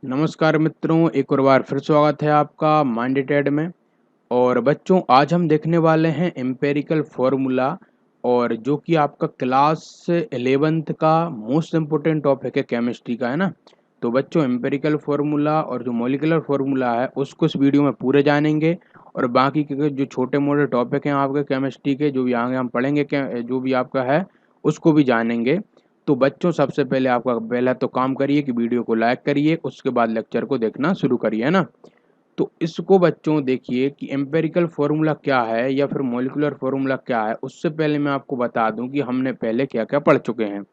नमस्कार मित्रों, एक और बार फिर स्वागत है आपका माइंडेटेड में। और बच्चों, आज हम देखने वाले हैं एम्पिरिकल फॉर्मूला, और जो कि आपका क्लास 11th का मोस्ट इम्पोर्टेंट टॉपिक है केमिस्ट्री का, है ना। तो बच्चों, एम्पिरिकल फार्मूला और जो मॉलिक्यूलर फार्मूला है उसको इस वीडियो में पूरे जानेंगे। और बाकी के जो छोटे मोटे टॉपिक हैं आपके केमिस्ट्री के, जो भी आगे हम पढ़ेंगे, जो भी आपका है उसको भी जानेंगे। तो बच्चों, सबसे पहले आपका पहला तो काम करिए कि वीडियो को लाइक करिए, उसके बाद लेक्चर को देखना शुरू करिए, है ना। तो इसको बच्चों देखिए कि एम्पिरिकल फार्मूला क्या है या फिर मॉलिक्यूलर फार्मूला क्या है, उससे पहले मैं आपको बता दूं कि हमने पहले क्या क्या पढ़ चुके हैं।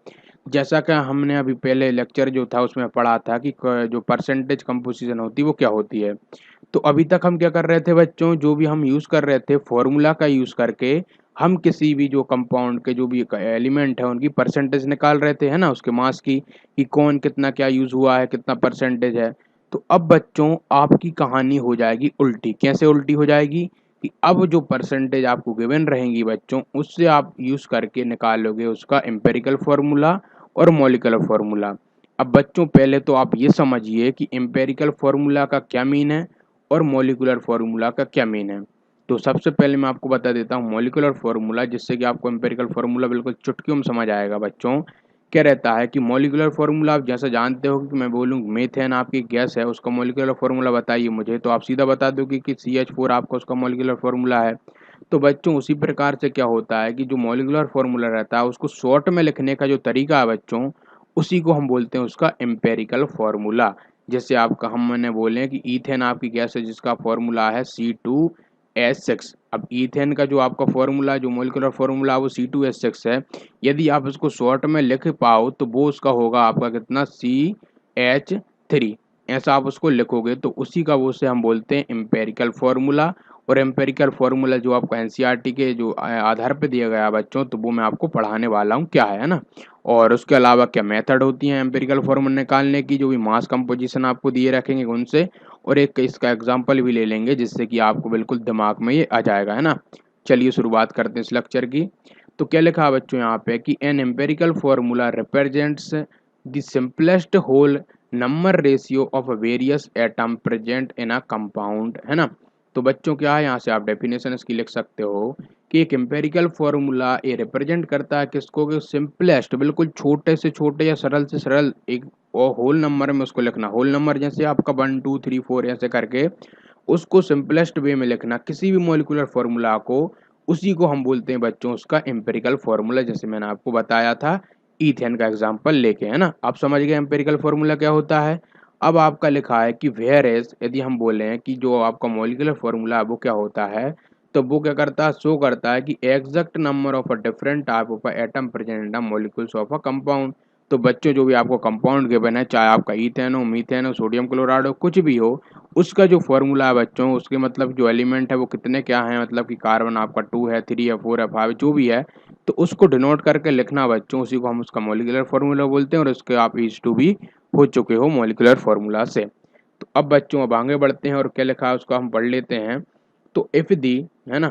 जैसा कि हमने अभी पहले लेक्चर जो था उसमें पढ़ा था कि जो परसेंटेज कंपोजिशन होती है वो क्या होती है। तो अभी तक हम क्या कर रहे थे बच्चों, जो भी हम यूज़ कर रहे थे फॉर्मूला का यूज़ करके, हम किसी भी जो कंपाउंड के जो भी एलिमेंट है उनकी परसेंटेज निकाल रहे थे, है ना, उसके मास की, कि कौन कितना क्या यूज़ हुआ है, कितना परसेंटेज है। तो अब बच्चों, आपकी कहानी हो जाएगी उल्टी। कैसे उल्टी हो जाएगी? कि अब जो परसेंटेज आपको गिवन रहेंगी बच्चों, उससे आप यूज़ करके निकालोगे उसका एम्पिरिकल फार्मूला और मॉलिक्यूलर फार्मूला। अब बच्चों, पहले तो आप ये समझिए कि एम्पिरिकल फार्मूला का क्या मीन है और मॉलिक्यूलर फार्मूला का क्या मीन है। तो सबसे पहले मैं आपको बता देता हूँ मॉलिक्यूलर फार्मूला, जिससे कि आपको एम्पिरिकल फार्मूला बिल्कुल चुटकियों में समझ आएगा बच्चों। क्या रहता है कि मॉलिक्यूलर फार्मूला आप जैसा जानते हो कि मैं बोलूँ मीथेन आपकी गैस है, उसका मॉलिक्यूलर फार्मूला बताइए मुझे, तो आप सीधा बता दोगे कि CH4 आपका उसका मॉलिक्यूलर फार्मूला है। तो बच्चों, उसी प्रकार से क्या होता है कि जो मॉलिक्यूलर फार्मूला रहता है उसको शॉर्ट में लिखने का जो तरीका है बच्चों, उसी को हम बोलते हैं उसका एम्पिरिकल फार्मूला। जैसे आपका हमने बोले कि ईथेन आपकी गैस है जिसका फार्मूला है C2H6। अब ईथेन का जो आपका फार्मूला, जो मॉलिक्यूलर फार्मूला है वो C2H6 है। यदि आप इसको शॉर्ट में लिख पाओ तो वो उसका होगा आपका कितना, CH3। ऐसा आप उसको लिखोगे तो उसी का वो से हम बोलते हैं एम्पिरिकल फार्मूला। और एम्पिरिकल फार्मूला जो आपको एनसीईआरटी के जो आधार पे दिया गया है बच्चों, तो वो मैं आपको पढ़ाने वाला हूँ क्या है ना। और उसके अलावा क्या मेथड होती है एम्पिरिकल फार्मूला निकालने की, जो भी मास कंपोजिशन आपको दिए रखेंगे उनसे। और एक इसका एग्जांपल भी ले लेंगे जिससे कि आपको बिल्कुल दिमाग में ये आ जाएगा, है ना। चलिए शुरुआत करते हैं इस लेक्चर की। तो क्या लिखा है बच्चों यहाँ पे कि an empirical formula represents the simplest whole number ratio of various atom present in a compound, है ना। तो बच्चों, क्या है, यहाँ से आप डेफिनेशन इसकी लिख सकते हो कि एक एम्पेरिकल फार्मूला ये रिप्रेजेंट करता है किसको, कि सिंपलेस्ट, बिल्कुल छोटे से छोटे या सरल से सरल एक, और होल नंबर में उसको लिखना। होल नंबर जैसे आपका 1 2 3 4 ऐसे करके उसको सिंपलेस्ट वे में लिखना किसी भी मॉलिक्यूलर फार्मूला को, उसी को हम बोलते हैं बच्चों उसका एम्पेरिकल फार्मूला। जैसे मैंने आपको बताया था ईथेन का एग्जाम्पल लेके, है ना। आप समझ गए एम्पेरिकल फार्मूला क्या होता है। अब आपका लिखा है कि वेयर एज, यदि हम बोले कि जो आपका मॉलिक्यूलर फार्मूला है वो क्या होता है, तो वो क्या करता है, शो करता है कि exact number of a different type of atom present in the molecules of a compound. तो बच्चों, जो भी आपको कंपाउंड गिवन है, चाहे आपका ईथेन हो, मीथेन हो, सोडियम क्लोराइड हो, कुछ भी हो, उसका जो फॉर्मूला है बच्चों, उसके मतलब जो एलिमेंट है वो कितने क्या है, मतलब कि कार्बन आपका 2 है, 3 है, 4 है, 5 जो भी है, तो उसको डिनोट करके लिखना बच्चों, उसी को हम उसका मॉलिक्यूलर फार्मूला बोलते हैं। और उसके आप ईज टू भी हो चुके हो मॉलिक्यूलर फार्मूला से। तो अब बच्चों, अब आगे बढ़ते हैं और क्या लिखा है उसको हम पढ़ लेते हैं। तो इफ दी, है ना,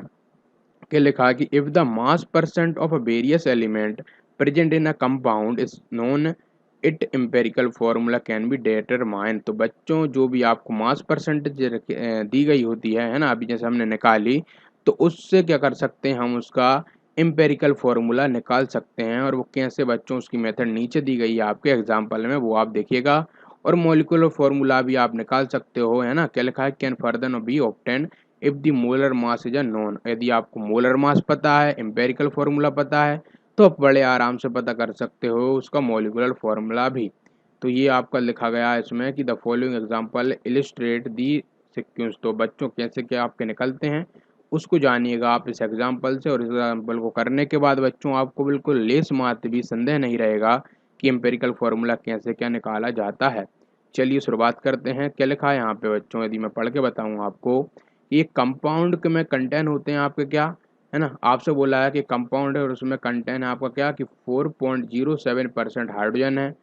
क्या लिखा है कि if the mass percent of a various element present in a compound is known, it empirical formula can be determine. तो बच्चों, जो भी आपको मास परसेंटेज दी गई होती है ना, अभी जैसे हमने निकाली, तो उससे क्या कर सकते हैं, हम उसका एम्पेरिकल फार्मूला निकाल सकते हैं। और वो कैसे बच्चों, उसकी मेथड नीचे दी गई है आपके एग्जाम्पल में, वो आप देखिएगा। और मॉलिक्यूलर फार्मूला भी आप निकाल सकते हो, है ना। क्या लिखा है, can further B obtain if the molar mass is a known. यदि आपको मोलर मास पता है, एम्पेरिकल फार्मूला पता है, तो आप बड़े आराम से पता कर सकते हो उसका मॉलिक्यूलर फार्मूला भी। तो ये आपका लिखा गया है इसमें कि the following example illustrate the sequence. तो बच्चों, कैसे क्या आपके निकलते हैं उसको जानिएगा आप इस एग्जांपल से। और इस एग्जांपल को करने के बाद बच्चों, आपको बिल्कुल लेस मात्र भी संदेह नहीं रहेगा कि एम्पेरिकल फार्मूला कैसे क्या निकाला जाता है। चलिए शुरुआत करते हैं। क्या लिखा है यहाँ पे बच्चों, यदि मैं पढ़ के बताऊँ आपको, ये कंपाउंड के में कंटेन होते हैं आपके क्या, है ना। आपसे बोला है कि कंपाउंड है और उसमें कंटेन है आपका क्या, कि 4.07% हाइड्रोजन है,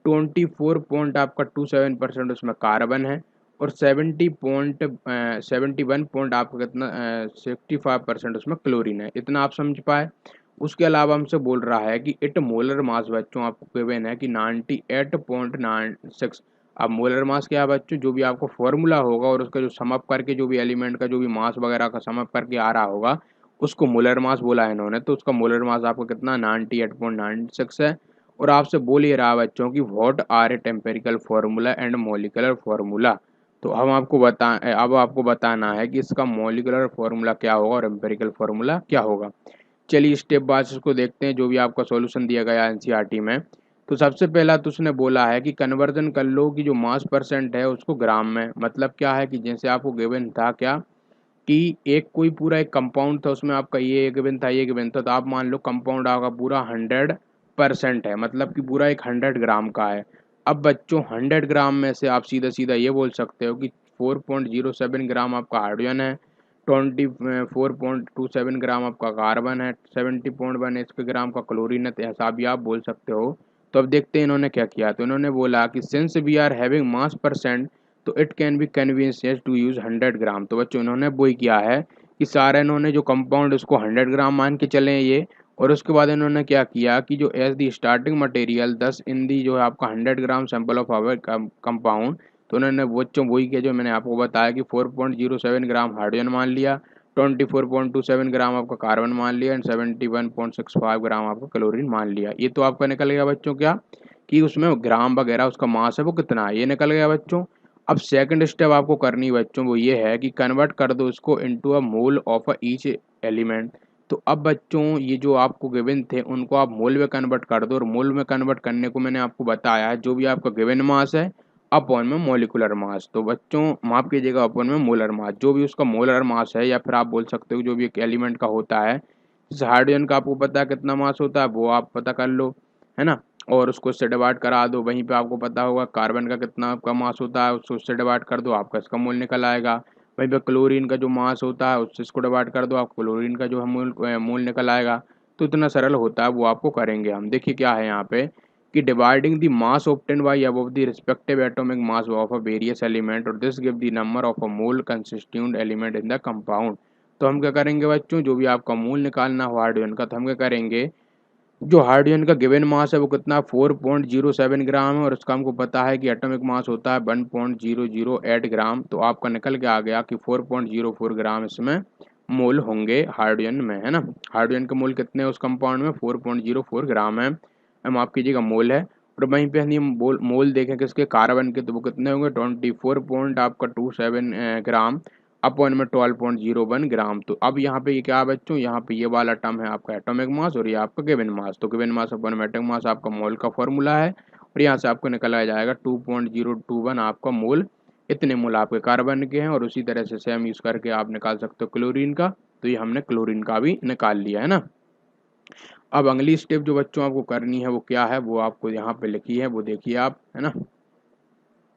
24 पॉइंट आपका 27% उसमें कार्बन है, और 71 पॉइंट आपका कितना 65% उसमें क्लोरीन है। इतना आप समझ पाए। उसके अलावा हमसे बोल रहा है कि इट मोलर मास बच्चों आपको गिवन है कि 98.96। अब मोलर मास क्या है बच्चों, जो भी आपको फॉर्मूला होगा और उसका जो सम अप करके जो भी एलिमेंट का जो भी मास वगैरह का सम अप करके आ रहा होगा उसको मोलर मास बोला है इन्होंने। तो उसका मोलर मास आपको कितना 98.96 है। और आपसे बोल ये रहा बच्चों की what are it empirical formula and molecular formula. तो अब आपको बताना है कि इसका मॉलिक्यूलर फार्मूला क्या होगा और एम्पेरिकल फार्मूला क्या होगा। चलिए स्टेप बाय इसको देखते हैं, जो भी आपका सॉल्यूशन दिया गया है एनसीईआरटी में। तो सबसे पहला तो उसने बोला है कि कन्वर्जन कर लो कि जो मास परसेंट है उसको ग्राम में। मतलब क्या है कि जैसे आपको गिवन था क्या कि एक कोई पूरा एक कंपाउंड था, उसमें आपका ये गिवन था ये गिवन था, तो आप मान लो कंपाउंड आपका पूरा 100% है, मतलब कि पूरा एक 100 ग्राम का है। अब बच्चों 100 ग्राम में से आप सीधा सीधा ये बोल सकते हो कि 4.07 ग्राम आपका हाइड्रोजन है, 24.27 ग्राम आपका कार्बन है, 70.1 ग्राम का क्लोरीन है। तो ऐसा भी आप बोल सकते हो। तो अब देखते हैं इन्होंने क्या किया। तो इन्होंने बोला कि since we are having mass percent तो it can be convenience to use 100 gram. तो बच्चों इन्होंने वही किया है कि सारा इन्होंने जो कंपाउंड उसको 100 ग्राम मान के चले ये। और उसके बाद इन्होंने क्या किया कि जो as the starting material 10 in the जो है आपका 100 gram sample of our compound. तो उन्होंने बच्चों वही किया जो मैंने आपको बताया कि 4.07 ग्राम हाइड्रोजन मान लिया, 24.27 ग्राम आपका कार्बन मान लिया एंड 71.65 ग्राम आपका क्लोरीन मान लिया। ये तो आपका निकल गया बच्चों क्या कि उसमें ग्राम वगैरह उसका मास है वो कितना है, ये निकल गया बच्चों। अब सेकंड स्टेप आपको करनी है बच्चों वो ये है कि कन्वर्ट कर दो इसको into a mole of a each element. तो अब बच्चों ये जो आपको गिवन थे उनको आप मोल में कन्वर्ट कर दो, और मोल में कन्वर्ट करने को मैंने आपको बताया है जो भी आपका गिवन मास है अपॉन में मॉलिक्यूलर मास। तो बच्चों माफ कीजिएगा अपॉन में मोलर मास, जो भी उसका मोलर मास है या फिर आप बोल सकते हो जो भी एक एलिमेंट का होता है। जैसे हाइड्रोजन का आपको पता है कितना मास होता है वो आप पता कर लो, है ना, और उसको उससे डिवाइड करा दो। वहीं पे आपको पता होगा कार्बन का कितना आपका मास होता है, उसको उससे डिवाइड कर दो आपका इसका मोल निकल आएगा। वहीं पे क्लोरीन का जो मास होता है उससे इसको डिवाइड कर दो, आपको क्लोरीन का जो है मोल निकल आएगा। तो इतना सरल होता है वो आपको करेंगे हम। देखिए क्या है यहाँ पे कि dividing the mass obtained by above the respective atomic mass of a various element और this give the number of a mole constituent element in the compound. तो हम क्या करेंगे बच्चों, जो भी आपका मोल निकालना हो हाइड्रोजन का, तो हम क्या करेंगे जो हाइड्रोजन का गिवन मास है वो कितना 4.07 ग्राम है, और उसका हमको पता है कि एटॉमिक मास होता है 1.008 ग्राम। तो आपका निकल के आ गया कि 4.04 ग्राम इसमें मोल होंगे हाइड्रोजन में, है ना। हाइड्रोजन के मोल कितने हैं उस कंपाउंड में 4.04 ग्राम है, हम माफ कीजिएगा मोल है। और वहीं पे हम मोल देखें किसके कार्बन के, तो वो कितने होंगे 24 पॉइंट आपका 27 ग्राम अपॉन में 12.01 ग्राम। तो अब यहाँ पे ये क्या है बच्चों, यहाँ पे ये वाला टर्म है आपका एटॉमिक मास और ये आपका गिवन मास। तो given mass upon atomic mass आपका मोल का फॉर्मूला है, और यहाँ से आपको निकला जाएगा 2.021 आपका मोल। इतने मोल आपके कार्बन के हैं, और उसी तरह से सेम यूज करके आप निकाल सकते हो क्लोरीन का। तो ये हमने क्लोरीन का भी निकाल लिया है ना। अब अगली स्टेप जो बच्चों आपको करनी है वो क्या है, वो आपको यहाँ पे लिखी है वो देखिए आप, है ना।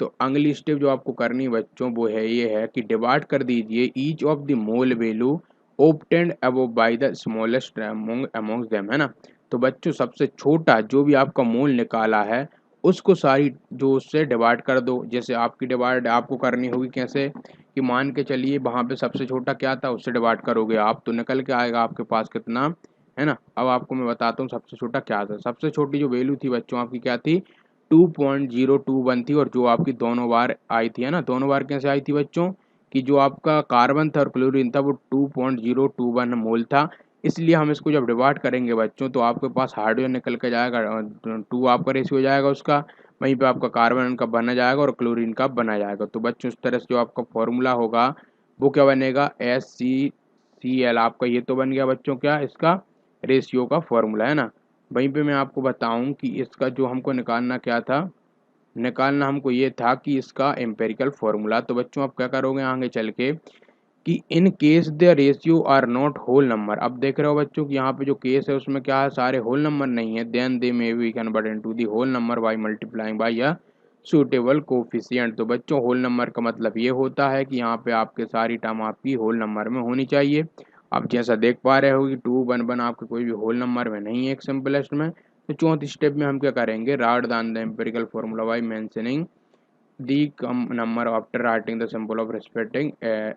तो अगली स्टेप जो आपको करनी है बच्चों वो है ये है कि डिवाइड कर दीजिए each of the mole value obtained above by the smallest amongst them, है ना। तो बच्चों सबसे छोटा जो भी आपका मोल निकाला है उसको सारी जो उससे डिवाइड कर दो। जैसे आपकी डिवाइड आपको करनी होगी कैसे कि मान के चलिए वहाँ पे सबसे छोटा क्या था उससे डिवाइड करोगे आप, तो निकल के आएगा आपके पास कितना, है ना। अब आपको मैं बताता हूँ सबसे छोटा क्या था। सबसे छोटी जो वैल्यू थी बच्चों आपकी क्या थी 2.021 थी, और जो आपकी दोनों बार आई थी, है ना। दोनों बार कैसे आई थी बच्चों कि जो आपका कार्बन था और क्लोरीन था वो 2.021 मोल था। इसलिए हम इसको जब डिवाइड करेंगे बच्चों तो आपके पास हाइड्रोजन निकल के जाएगा 2 आपका रेशियो हो जाएगा उसका, वहीं पे आपका कार्बन का बना जाएगा और क्लोरीन का बना जाएगा। तो बच्चों इस तरह से जो आपका फॉर्मूला होगा वो क्या बनेगा SCCl आपका, ये तो बन गया बच्चों क्या इसका रेशियो का फॉर्मूला, है ना। वहीं पे मैं आपको बताऊं कि इसका जो हमको निकालना क्या था, निकालना हमको ये था कि इसका एम्पेरिकल फॉर्मूला। तो बच्चों आप क्या करोगे आगे चल के कि in case the ratio are not whole number. अब देख रहे हो बच्चों कि यहाँ पे जो केस है उसमें क्या है सारे होल नंबर नहीं है, then they may be convert into the whole number by multiplying by a suitable coefficient. तो बच्चों होल नंबर का मतलब ये होता है कि यहाँ पे आपके सारी टर्म आपकी होल नंबर में होनी चाहिए। आप जैसा देख पा रहे हो कि 2 1 1 आपके कोई भी होल नंबर में नहीं है एक सिंपलेस्ट में। तो चौथे स्टेप में हम क्या करेंगे, write than the empirical formula by mentioning the come number after writing the symbol of respecting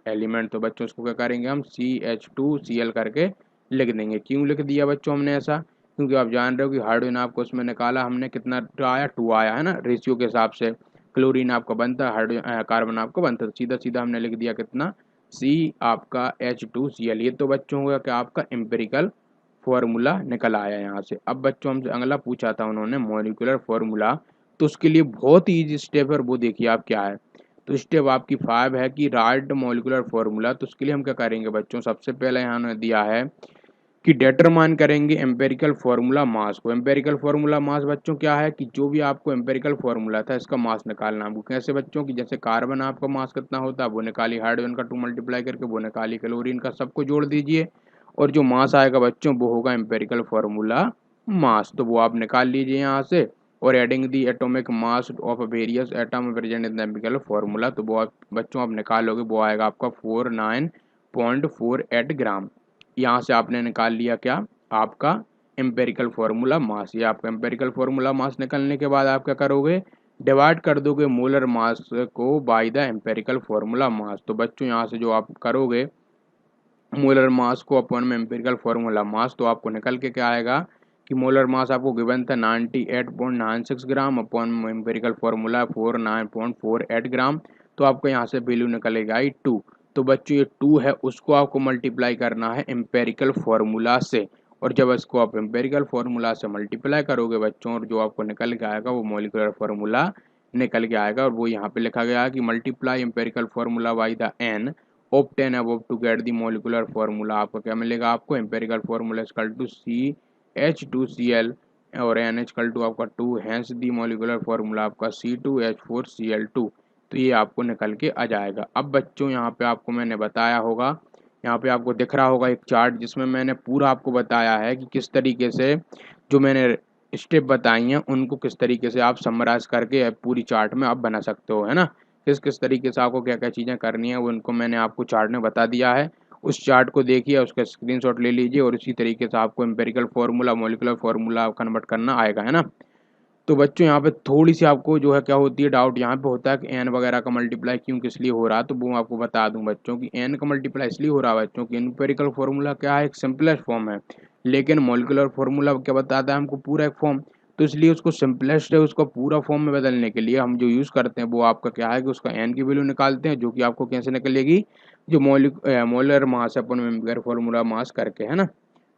element. तो बच्चों उसको क्या करेंगे हम CH2Cl करके लिख देंगे। क्यों लिख दिया बच्चों हमने ऐसा, क्योंकि आप जान रहे हो कि हाइड्रोजन आपको उसमें निकाला हमने कितना आया 2 आया, है ना, रेशियो के हिसाब से। क्लोरीन आपका बनता है, हाइड्रोजन कार्बन आपका बनता है। तो सीधा सीधा हमने लिख दिया कितना, सी आपका H2Cl। ये तो बच्चों हो गया कि आपका एम्पेरिकल फॉर्मूला निकल आया यहाँ से। अब बच्चों हमसे अगला पूछा था उन्होंने मॉलिक्यूलर फॉर्मूला, तो उसके लिए बहुत ही ईजी स्टेप है, वो देखिए आप क्या है। तो स्टेप आपकी 5 है कि राइट मॉलिक्यूलर फॉर्मूला। तो उसके लिए हम क्या करेंगे बच्चों, सबसे पहले यहाँ ने दिया है कि डिटरमाइन करेंगे एम्पेरिकल फार्मूला मास को। एम्पेरिकल फार्मूला मास बच्चों क्या है कि जो भी आपको एम्पेरिकल फार्मूला था इसका मास निकालना हमको। कैसे बच्चों की, जैसे कार्बन आपका मास कितना होता है वो निकाली, हाइड्रोजन का 2 मल्टीप्लाई करके वो निकाली, क्लोरीन का सबको जोड़ दीजिए, और जो मास आएगा बच्चों वो होगा एम्पेरिकल फार्मूला मास। तो वो आप निकाल लीजिए यहाँ से। और adding the atomic mass of various atom present in the empirical formula, तो वो बच्चों आप निकालोगे, वो आएगा आपका 49.48 ग्राम। यहाँ से आपने निकाल लिया क्या, आपका एम्पेरिकल फार्मूला मास। ये आपका एम्पेरिकल फार्मूला मास निकलने के बाद आप क्या करोगे, डिवाइड कर दोगे मोलर मास को by the empirical formula mass. तो बच्चों यहाँ से जो आप करोगे मोलर मास को अपॉन में एम्पिरिकल फार्मूला मास, तो आपको निकल के क्या आएगा कि मोलर मास आपको गिवन था 98.96 ग्राम अपॉन एम्पिरिकल फार्मूला 49.48 ग्राम। तो आपको यहाँ से वैल्यू निकलेगा 2। तो बच्चों ये 2 है, उसको आपको मल्टीप्लाई करना है एम्पेरिकल फार्मूला से, और जब इसको आप एम्पेरिकल फार्मूला से मल्टीप्लाई करोगे बच्चों, और जो आपको निकल के आएगा वो मॉलिक्यूलर फार्मूला निकल के आएगा। और वो यहाँ पे लिखा गया है कि multiply empirical formula by the N obtain above to get the molecular formula। आपको क्या मिलेगा, आपको empirical formula equal to CH2Cl और NH इक्वल टू आपका 2, हेंस दी मॉलिक्यूलर फार्मूला आपका C2H4Cl2। तो ये आपको निकल के आ जाएगा। अब बच्चों यहाँ पे आपको मैंने बताया होगा, यहाँ पे आपको दिख रहा होगा एक चार्ट, जिसमें मैंने पूरा आपको बताया है कि किस तरीके से जो मैंने स्टेप बताई हैं उनको किस तरीके से आप समराइज करके पूरी चार्ट में आप बना सकते हो, है ना। किस किस तरीके से आपको क्या क्या चीज़ें करनी है वो उनको मैंने आपको चार्ट में बता दिया है। उस चार्ट को देखिए, उसका स्क्रीनशॉट ले लीजिए, और इसी तरीके से आपको empirical formula molecular formula convert करना आएगा, है ना। तो बच्चों यहाँ पे थोड़ी सी आपको जो है क्या होती है डाउट यहाँ पे होता है कि एन वगैरह का मल्टीप्लाई क्यों किस लिए हो रहा है, तो वो आपको बता दूं बच्चों की एन का मल्टीप्लाई इसलिए हो रहा है बच्चों की एम्पेरिकल फार्मूला क्या है, एक सिंपलेस्ट फॉर्म है, लेकिन मॉलिक्यूलर फार्मूला क्या बताता है हमको, पूरा एक फॉर्म। तो इसलिए उसको सिंपलेस्ट है उसको पूरा फॉर्म में बदलने के लिए हम जो यूज़ करते हैं वो आपका क्या है कि उसका एन की वैल्यू निकालते हैं, जो कि आपको कैसे निकलेगी, जो मोलर मास है अपन एम्पेरिकल फार्मूला मास करके, है ना।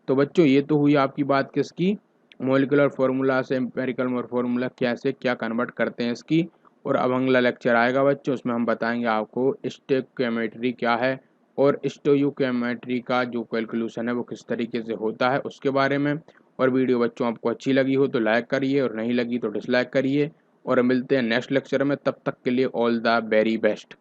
तो बच्चों ये तो हुई आपकी बात किसकी, मॉलिक्यूलर फार्मूला से एम्पेरिकल फार्मूला कैसे क्या कन्वर्ट करते हैं इसकी। और अब अगला लेक्चर आएगा बच्चों, उसमें हम बताएंगे आपको स्टोइकियोमेट्री क्या है, और स्टोइकियोमेट्री का जो कैलकुलेशन है वो किस तरीके से होता है उसके बारे में। और वीडियो बच्चों आपको अच्छी लगी हो तो लाइक करिए, और नहीं लगी तो डिसलाइक करिए। और मिलते हैं नेक्स्ट लेक्चर में, तब तक के लिए ऑल द वेरी बेस्ट।